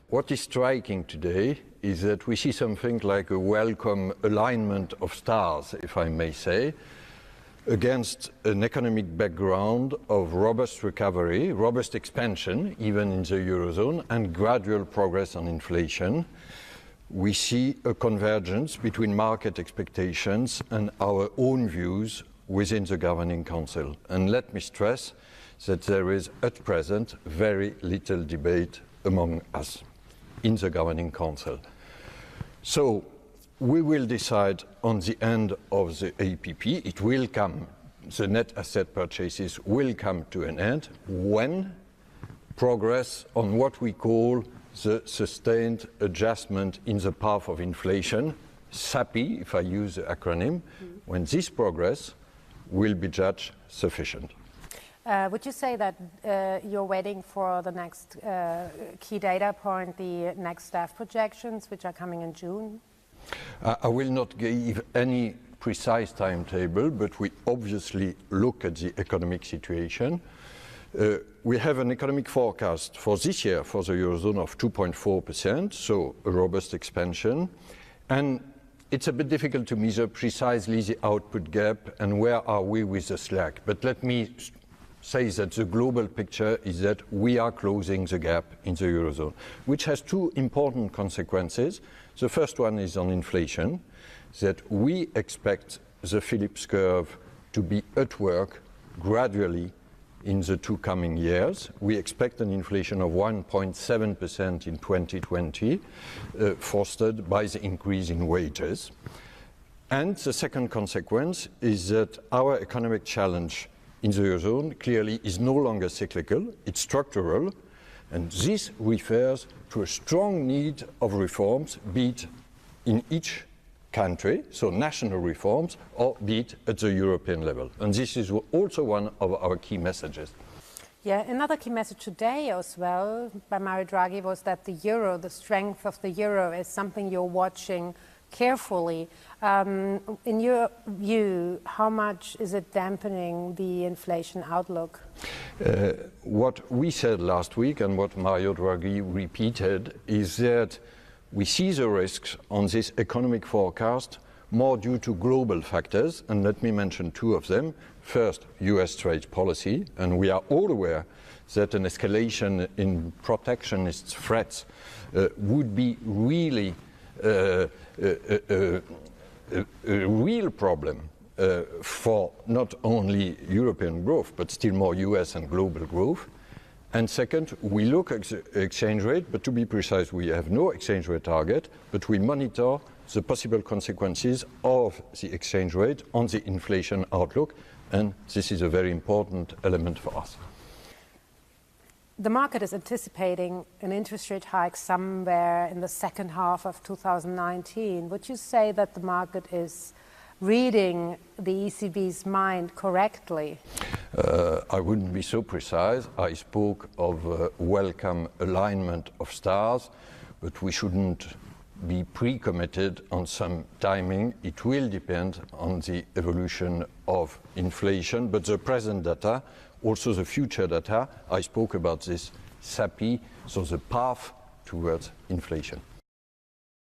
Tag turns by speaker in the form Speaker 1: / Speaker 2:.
Speaker 1: What is striking today is that we see something like a welcome alignment of stars, if I may say, against an economic background of robust recovery, robust expansion, even in the Eurozone, and gradual progress on inflation. We see a convergence between market expectations and our own views within the Governing Council. And let me stress that there is, at present, very little debate among us in the Governing Council. So we will decide on the end of the APP. It will come, the net asset purchases will come to an end when progress on what we call the sustained adjustment in the path of inflation, SAPI, if I use the acronym, when this progress will be judged sufficient.
Speaker 2: Would you say that you're waiting for the next key data point, the next staff projections, which are coming in June?
Speaker 1: I will not give any precise timetable, but we obviously look at the economic situation. We have an economic forecast for this year for the Eurozone of 2.4%, so a robust expansion. And it's a bit difficult to measure precisely the output gap and where are we with the slack. But let me say that the global picture is that we are closing the gap in the Eurozone, which has two important consequences. The first one is on inflation, that we expect the Phillips curve to be at work gradually in the two coming years. We expect an inflation of 1.7% in 2020, fostered by the increase in wages. And the second consequence is that our economic challenge in the Eurozone clearly is no longer cyclical, it's structural, and this refers to a strong need of reforms, be it in each country, so national reforms, or be it at the European level. And this is also one of our key messages.
Speaker 2: Yeah, another key message today as well by Mario Draghi was that the euro, the strength of the euro, is something you're watching carefully. In your view, how much is it dampening the inflation outlook?
Speaker 1: What we said last week and what Mario Draghi repeated is that we see the risks on this economic forecast more due to global factors, and let me mention two of them. First, US trade policy, and we are all aware that an escalation in protectionist threats would be really a real problem for not only European growth, but still more US and global growth. And second, we look at the exchange rate, but to be precise, we have no exchange rate target, but we monitor the possible consequences of the exchange rate on the inflation outlook, and this is a very important element for us.
Speaker 2: The market is anticipating an interest rate hike somewhere in the second half of 2019. Would you say that the market is reading the ECB's mind correctly?
Speaker 1: I wouldn't be so precise. I spoke of a welcome alignment of stars, but we shouldn't be pre-committed on some timing. It will depend on the evolution of inflation, but the present data, also the future data, I spoke about this SAPI, so the path towards inflation.